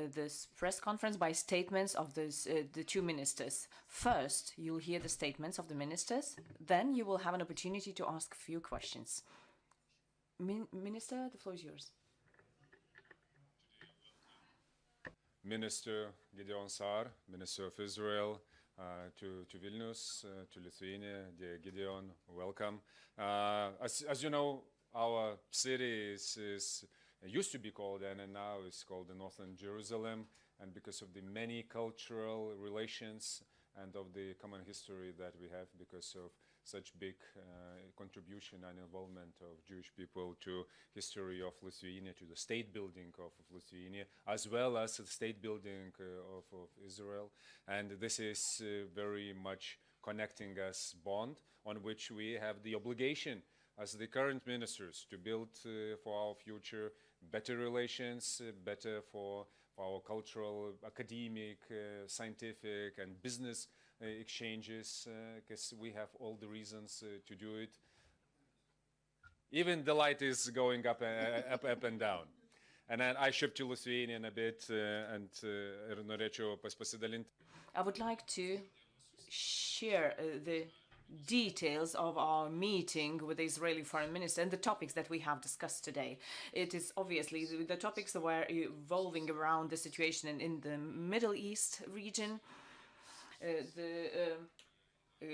this press conference by statements of the two ministers. First, you'll hear the statements of the ministers. Then you will have an opportunity to ask a few questions. Minister, the floor is yours. Minister Gideon Saar, Minister of Israel, to Vilnius, to Lithuania. Dear Gideon, welcome. As you know, our city used to be called, and now it's called the Northern Jerusalem, and because of the many cultural relations and of the common history that we have, because of such big contribution and involvement of Jewish people to history of Lithuania, to the state building of Lithuania, as well as the state building of Israel. And this is very much connecting us bond on which we have the obligation as the current ministers to build for our future better relations, better for our cultural, academic, scientific and business exchanges, because we have all the reasons to do it. Even the light is going up and down. And then I shift to Lithuanian a bit, and norėčiau pasidalinti. I would like to share the details of our meeting with the Israeli Foreign Minister and the topics that we have discussed today. It is obviously the topics that were evolving around the situation in the Middle East region, the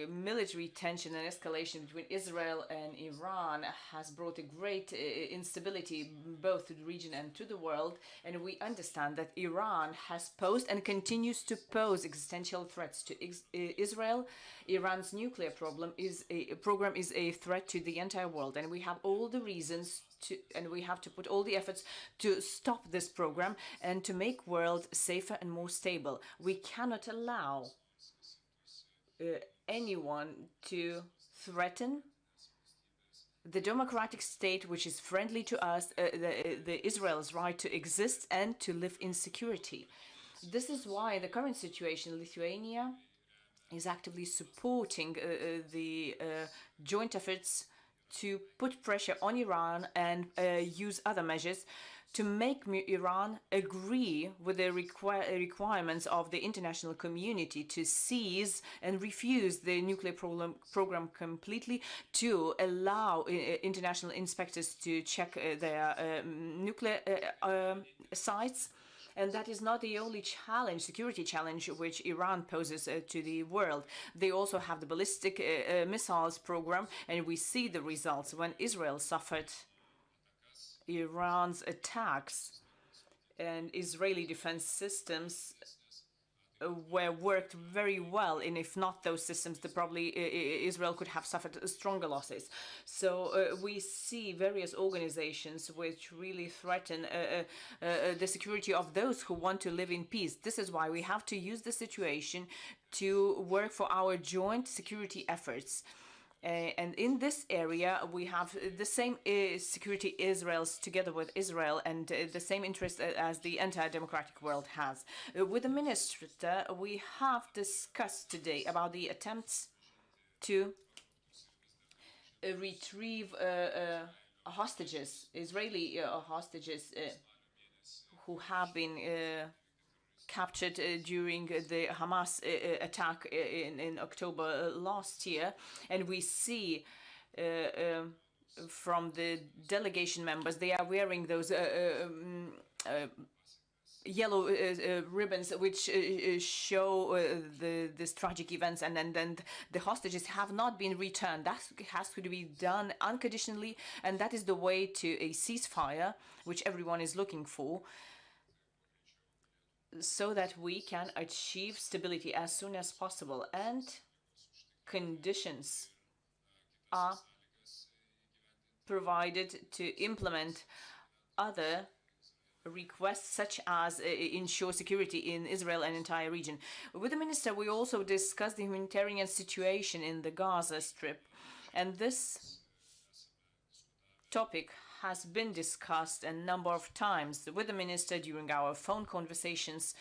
military tension and escalation between Israel and Iran has brought a great instability both to the region and to the world, and we understand that Iran has posed and continues to pose existential threats to Israel. Iran's nuclear program is a threat to the entire world, and we have all the reasons and we have to put all the efforts to stop this program and to make world safer and more stable. We cannot allow anyone to threaten the democratic state which is friendly to us, the Israel's right to exist and to live in security. This is why the current situation in Lithuania is actively supporting the joint efforts to put pressure on Iran and use other measures to make Iran agree with the requirements of the international community to seize and refuse the nuclear program completely, to allow international inspectors to check their nuclear sites. And that is not the only challenge, security challenge, which Iran poses to the world. They also have the ballistic missiles program, and we see the results when Israel suffered Iran's attacks, and Israeli defense systems were worked very well, and if not those systems, probably Israel could have suffered stronger losses. So we see various organizations which really threaten the security of those who want to live in peace. This is why we have to use the situation to work for our joint security efforts. And in this area, we have the same security Israel's together with Israel, and the same interest as the entire democratic world has. With the minister, we have discussed today about the attempts to retrieve hostages, Israeli hostages who have been captured during the Hamas attack in October last year. And we see from the delegation members, they are wearing those yellow ribbons which show these tragic events, and then the hostages have not been returned. That has to be done unconditionally, and that is the way to a ceasefire which everyone is looking for, so that we can achieve stability as soon as possible. And conditions are provided to implement other requests, such as ensure security in Israel and entire region. With the minister, we also discussed the humanitarian situation in the Gaza Strip, and this topic has been discussed a number of times with the minister during our phone conversations.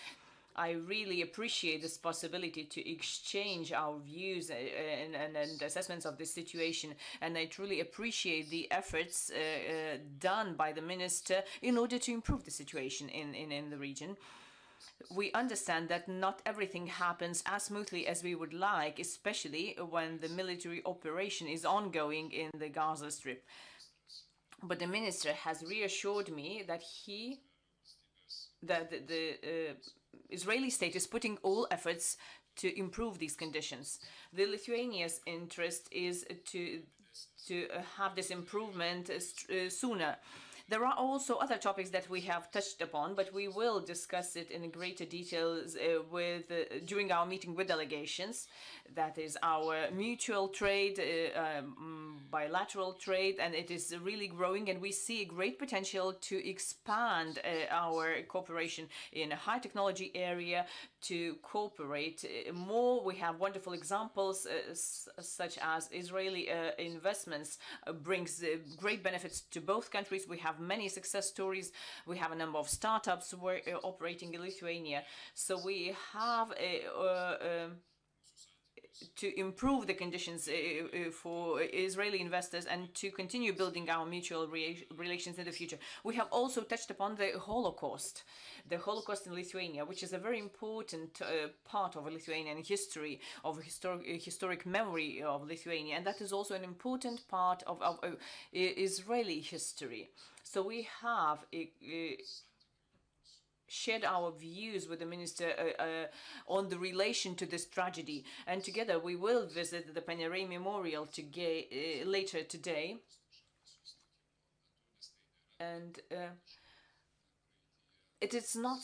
I really appreciate this possibility to exchange our views and assessments of this situation, and I truly appreciate the efforts done by the minister in order to improve the situation in the region. We understand that not everything happens as smoothly as we would like, especially when the military operation is ongoing in the Gaza Strip. But the minister has reassured me that the Israeli state is putting all efforts to improve these conditions. The Lithuania's interest is to have this improvement sooner. There are also other topics that we have touched upon, but we will discuss it in greater details during our meeting with delegations. That is our mutual trade, bilateral trade, and it is really growing, and we see great potential to expand our cooperation in a high technology area, to cooperate more. We have wonderful examples such as Israeli investments brings great benefits to both countries. We have many success stories. We have a number of startups operating in Lithuania. So we have to improve the conditions for Israeli investors and to continue building our mutual relations in the future. We have also touched upon the Holocaust in Lithuania, which is a very important part of Lithuanian history, of historic memory of Lithuania, and that is also an important part of Israeli history. So we have shared our views with the minister on the relation to this tragedy, and together we will visit the Panerai Memorial later today. And it is not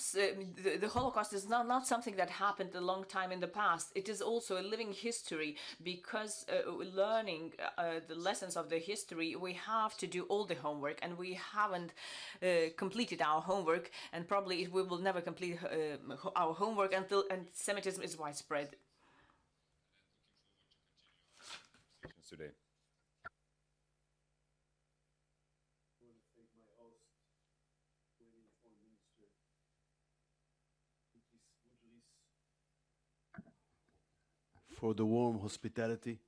the Holocaust is not something that happened a long time in the past. It is also a living history, because learning the lessons of the history, we have to do all the homework, and we haven't completed our homework, and probably we will never complete our homework until anti-Semitism is widespread. Today. For the warm hospitality.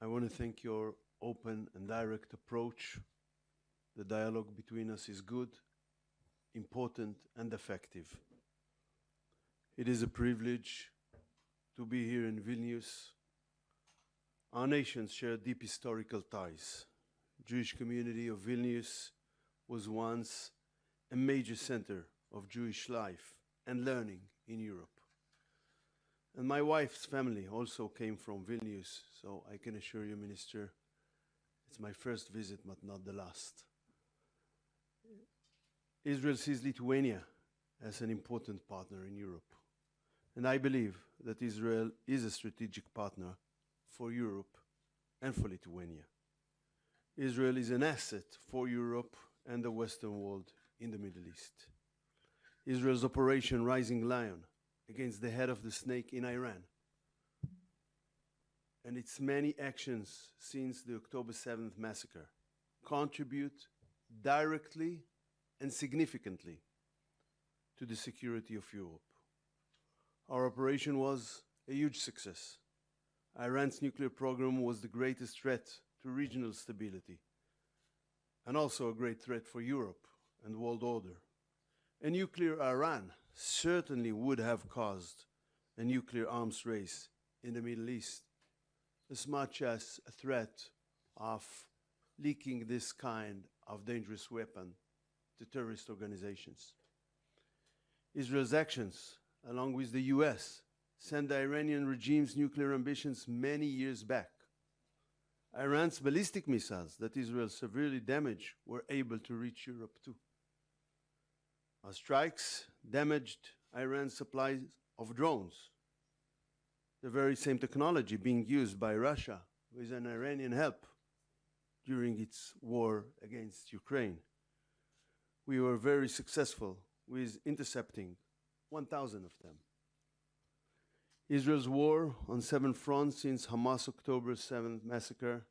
I want to thank your open and direct approach. The dialogue between us is good, important, and effective. It is a privilege to be here in Vilnius. Our nations share deep historical ties. Jewish community of Vilnius was once a major center of Jewish life and learning in Europe. And my wife's family also came from Vilnius, so I can assure you, Minister, it's my first visit, but not the last. Israel sees Lithuania as an important partner in Europe. And I believe that Israel is a strategic partner for Europe and for Lithuania. Israel is an asset for Europe and the Western world in the Middle East. Israel's Operation Rising Lion against the head of the snake in Iran, and its many actions since the October 7th massacre contribute directly and significantly to the security of Europe. Our operation was a huge success. Iran's nuclear program was the greatest threat to regional stability, and also a great threat for Europe and world order. A nuclear Iran certainly would have caused a nuclear arms race in the Middle East, as much as a threat of leaking this kind of dangerous weapon to terrorist organizations. Israel's actions, along with the US, sent the Iranian regime's nuclear ambitions many years back. Iran's ballistic missiles that Israel severely damaged were able to reach Europe too. Our strikes damaged Iran's supplies of drones, the very same technology being used by Russia with an Iranian help during its war against Ukraine. We were very successful with intercepting 1,000 of them. Israel's war on 7 fronts since Hamas' October 7th massacre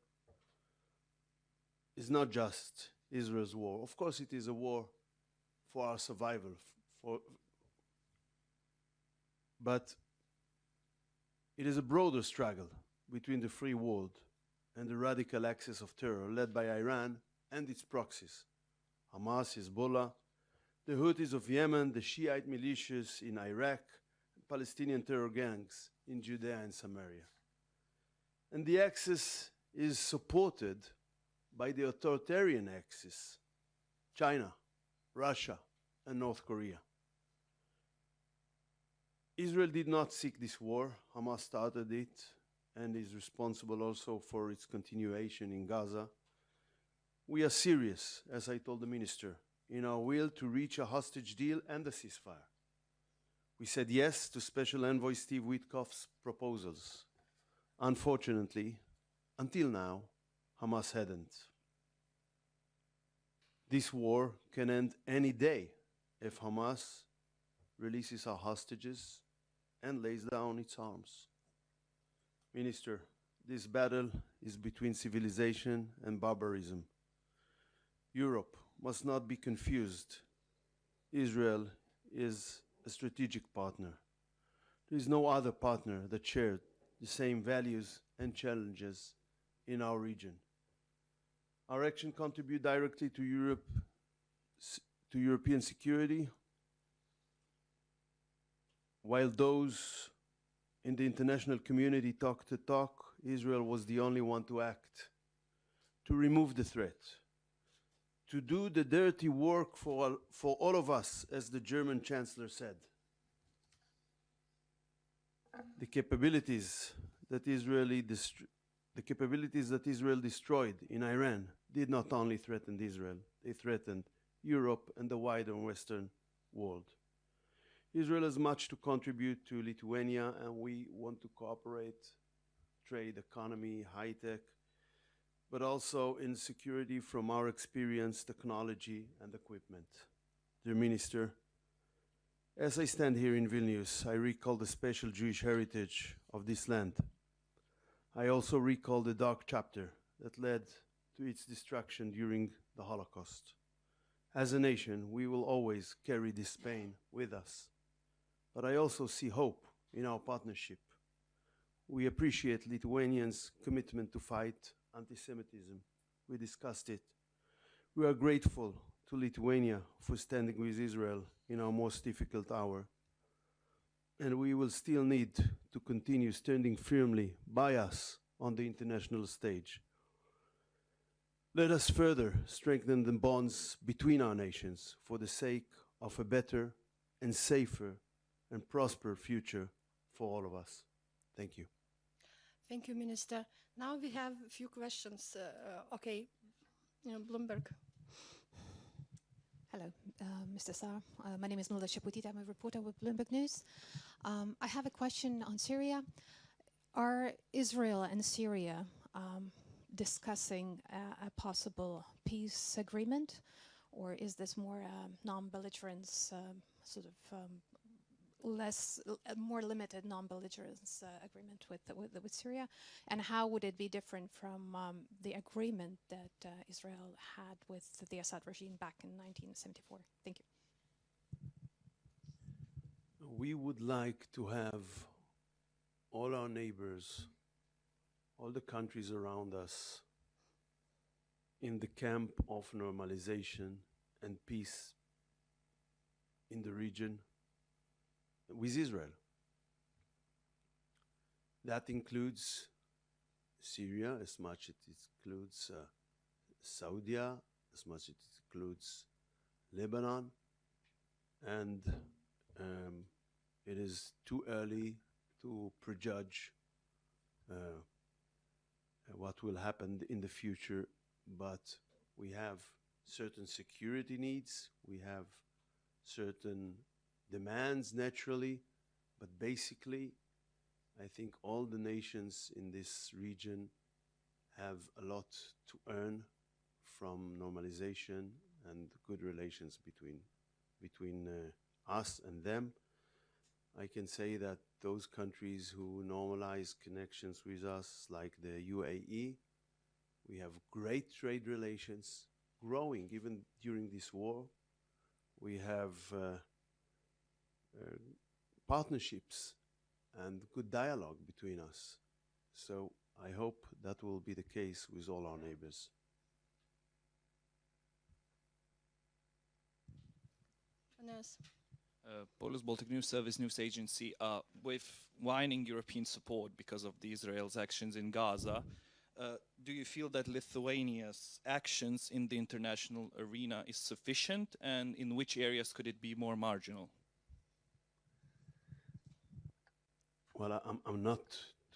is not just Israel's war. Of course, it is a war for our survival, but it is a broader struggle between the free world and the radical axis of terror led by Iran and its proxies, Hamas, Hezbollah, the Houthis of Yemen, the Shiite militias in Iraq, Palestinian terror gangs in Judea and Samaria. And the axis is supported by the authoritarian axis, China, Russia, and North Korea. Israel did not seek this war. Hamas started it and is responsible also for its continuation in Gaza. We are serious, as I told the minister, in our will to reach a hostage deal and a ceasefire. We said yes to Special Envoy Steve Witkoff's proposals. Unfortunately, until now, Hamas hadn't. This war can end any day if Hamas releases our hostages and lays down its arms. Minister, this battle is between civilization and barbarism. Europe must not be confused. Israel is a strategic partner. There is no other partner that shared the same values and challenges in our region. Our action contributes directly to European security, while those in the international community talk the talk, Israel was the only one to act, to remove the threat, to do the dirty work for all of us, as the German Chancellor said. The capabilities that Israel destroyed in Iran did not only threaten Israel, they threatened Europe and the wider Western world. Israel has much to contribute to Lithuania, and we want to cooperate, trade, economy, high-tech, but also in security from our experience, technology, and equipment. Dear Minister, as I stand here in Vilnius, I recall the special Jewish heritage of this land. I also recall the dark chapter that led to its destruction during the Holocaust. As a nation, we will always carry this pain with us. But I also see hope in our partnership. We appreciate Lithuanians' commitment to fight anti-Semitism. We discussed it. We are grateful to Lithuania for standing with Israel in our most difficult hour. And we will still need to continue standing firmly by us on the international stage. Let us further strengthen the bonds between our nations for the sake of a better and safer and prosperous future for all of us. Thank you. Thank you, Minister. Now we have a few questions. Bloomberg. Hello, Mr. Saar. My name is Milda Shaputita. I'm a reporter with Bloomberg News. I have a question on Syria. Are Israel and Syria discussing a possible peace agreement, or is this more non-belligerence, more limited non-belligerence agreement with Syria? And how would it be different from the agreement that Israel had with the Assad regime back in 1974? Thank you. We would like to have all our neighbors, all the countries around us, in the camp of normalization and peace in the region with Israel. That includes Syria as much as it includes Saudi, as much as it includes Lebanon, and it is too early to prejudge what will happen in the future, but we have certain security needs, we have certain demands naturally, but basically I think all the nations in this region have a lot to earn from normalization and good relations between us and them. I can say that those countries who normalize connections with us, like the UAE, we have great trade relations, growing even during this war. We have partnerships and good dialogue between us. So I hope that will be the case with all our neighbors. Yes. Polish Baltic News Service news agency, with waning European support because of the Israel's actions in Gaza, do you feel that Lithuania's actions in the international arena is sufficient, and in which areas could it be more marginal? Well, I'm not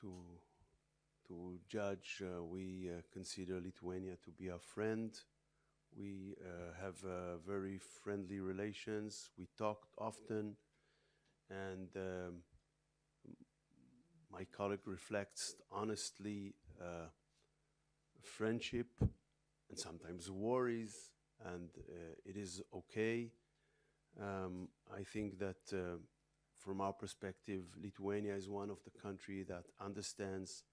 to judge. We consider Lithuania to be our friend. We have very friendly relations. We talk often, and my colleague reflects honestly friendship and sometimes worries, and it is okay. I think that from our perspective, Lithuania is one of the countries that understands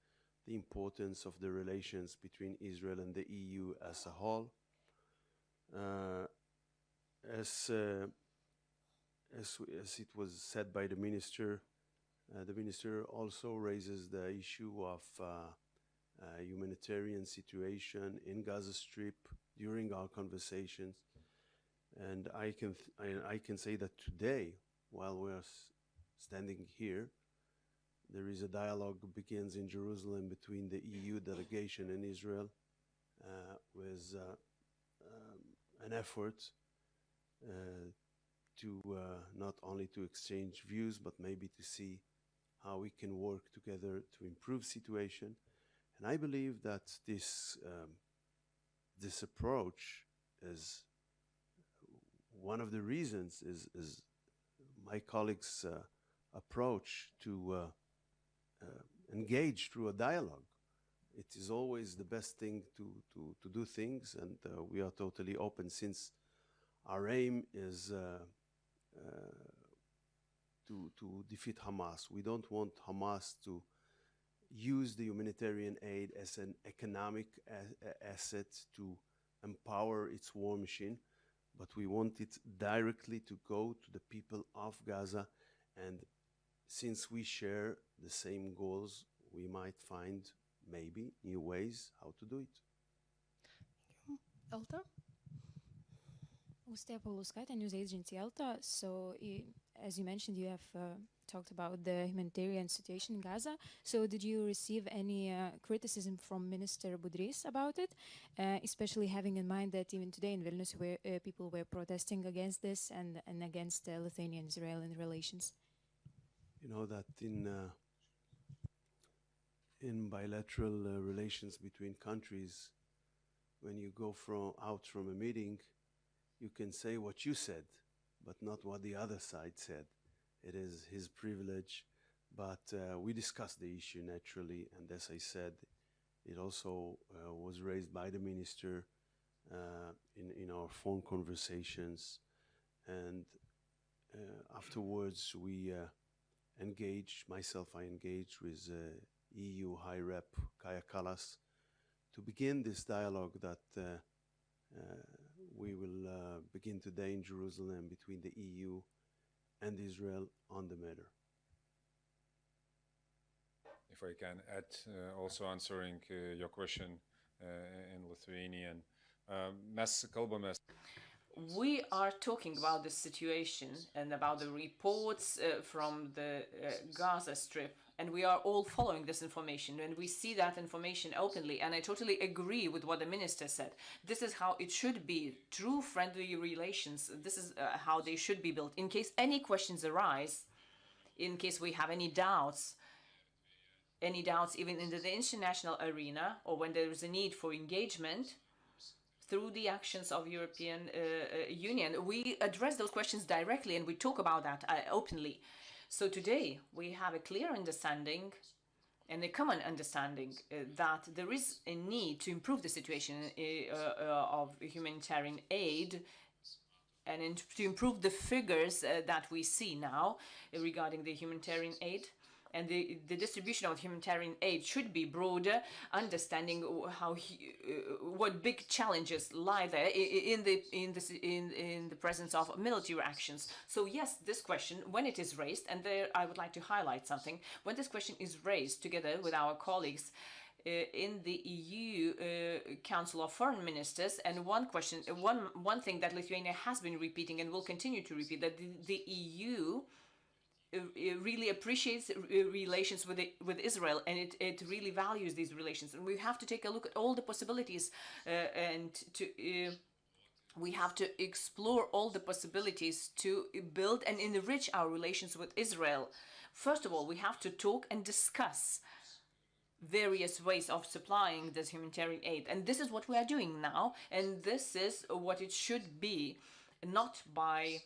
the importance of the relations between Israel and the EU as a whole. As it was said by the minister also raises the issue of humanitarian situation in Gaza Strip during our conversations, and I can say that today, while we are standing here, there is a dialogue begins in Jerusalem between the EU delegation and Israel, with an effort to not only to exchange views, but maybe to see how we can work together to improve situation. And I believe that this approach is one of the reasons is my colleagues' approach to engage through a dialogue. It is always the best thing to do things, and we are totally open, since our aim is to defeat Hamas. We don't want Hamas to use the humanitarian aid as an economic asset to empower its war machine, but we want it directly to go to the people of Gaza. And since we share the same goals, we might find maybe new ways how to do it. Elta? Ustė Pauluskaitė, news agency Elta. So, as you mentioned, you have talked about the humanitarian situation in Gaza. So, did you receive any criticism from Minister Budrys about it, especially having in mind that even today in Vilnius, where people were protesting against this and against Lithuanian-Israeli relations? You know that in bilateral relations between countries, when you go out from a meeting, you can say what you said, but not what the other side said. It is his privilege, but we discussed the issue naturally, and as I said, it also was raised by the minister in our phone conversations, and afterwards we engaged, I engaged with EU High Rep Kaja Kallas to begin this dialogue that we will begin today in Jerusalem between the EU and Israel on the matter. If I can add, also answering your question in Lithuanian, mes kalbamės. We are talking about the situation and about the reports from the Gaza Strip, and we are all following this information, and we see that information openly, and I totally agree with what the minister said. This is how it should be, true friendly relations. This is how they should be built. In case any questions arise, in case we have any doubts even in the international arena, or when there is a need for engagement, through the actions of European Union, we address those questions directly, and we talk about that openly. So today we have a clear understanding and a common understanding that there is a need to improve the situation of humanitarian aid, and to improve the figures that we see now regarding the humanitarian aid. And the distribution of humanitarian aid should be broader, understanding what big challenges lie there in the presence of military actions. So yes, this question, when it is raised, and there I would like to highlight something, when this question is raised together with our colleagues, in the EU Council of Foreign Ministers, and one thing that Lithuania has been repeating and will continue to repeat, that the EU really appreciates relations with Israel, and it really values these relations, and we have to take a look at all the possibilities and to we have to explore all the possibilities to build and enrich our relations with Israel. First of all, we have to talk and discuss various ways of supplying this humanitarian aid. And this is what we are doing now. And this is what it should be, not by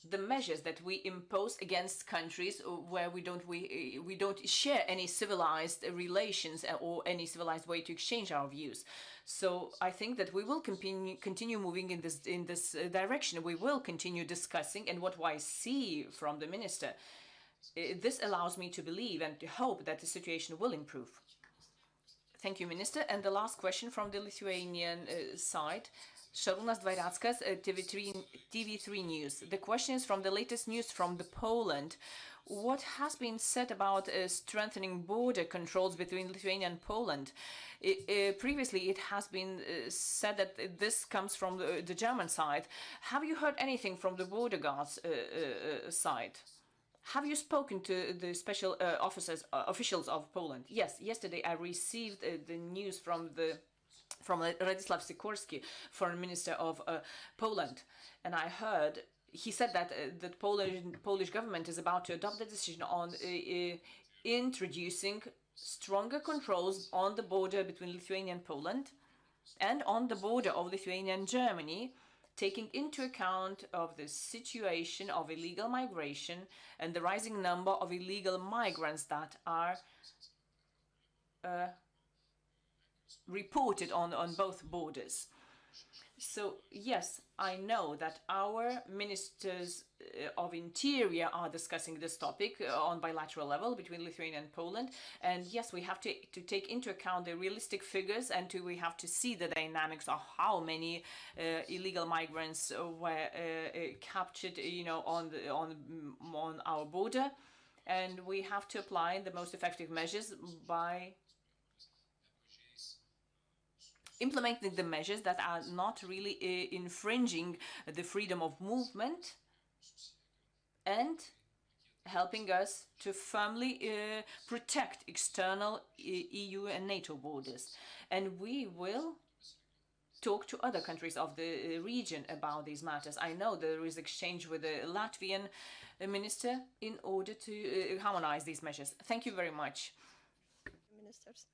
the measures that we impose against countries where we don't share any civilized relations or any civilized way to exchange our views. So I think that we will continue moving in this direction. We will continue discussing, and what I see from the minister, this allows me to believe and to hope that the situation will improve. Thank you, Minister. And the last question from the Lithuanian side. Šarūnas Dvareckas, TV3 News. The question is from the latest news from Poland. What has been said about strengthening border controls between Lithuania and Poland? Previously, it has been said that this comes from the German side. Have you heard anything from the border guards side? Have you spoken to the special officials of Poland? Yes, yesterday I received the news from Radisław Sikorski, Foreign Minister of Poland, and I heard he said that the Polish government is about to adopt a decision on introducing stronger controls on the border between Lithuania and Poland, and on the border of Lithuania and Germany, taking into account of the situation of illegal migration and the rising number of illegal migrants that are reported on both borders. So yes, I know that our ministers of interior are discussing this topic on bilateral level between Lithuania and Poland, and yes, we have to take into account the realistic figures, and we have to see the dynamics of how many illegal migrants were captured, on our border, and we have to apply the most effective measures by implementing the measures that are not really infringing the freedom of movement and helping us to firmly protect external EU and NATO borders. And we will talk to other countries of the region about these matters. I know there is exchange with the Latvian minister in order to harmonize these measures. Thank you very much. Ministers.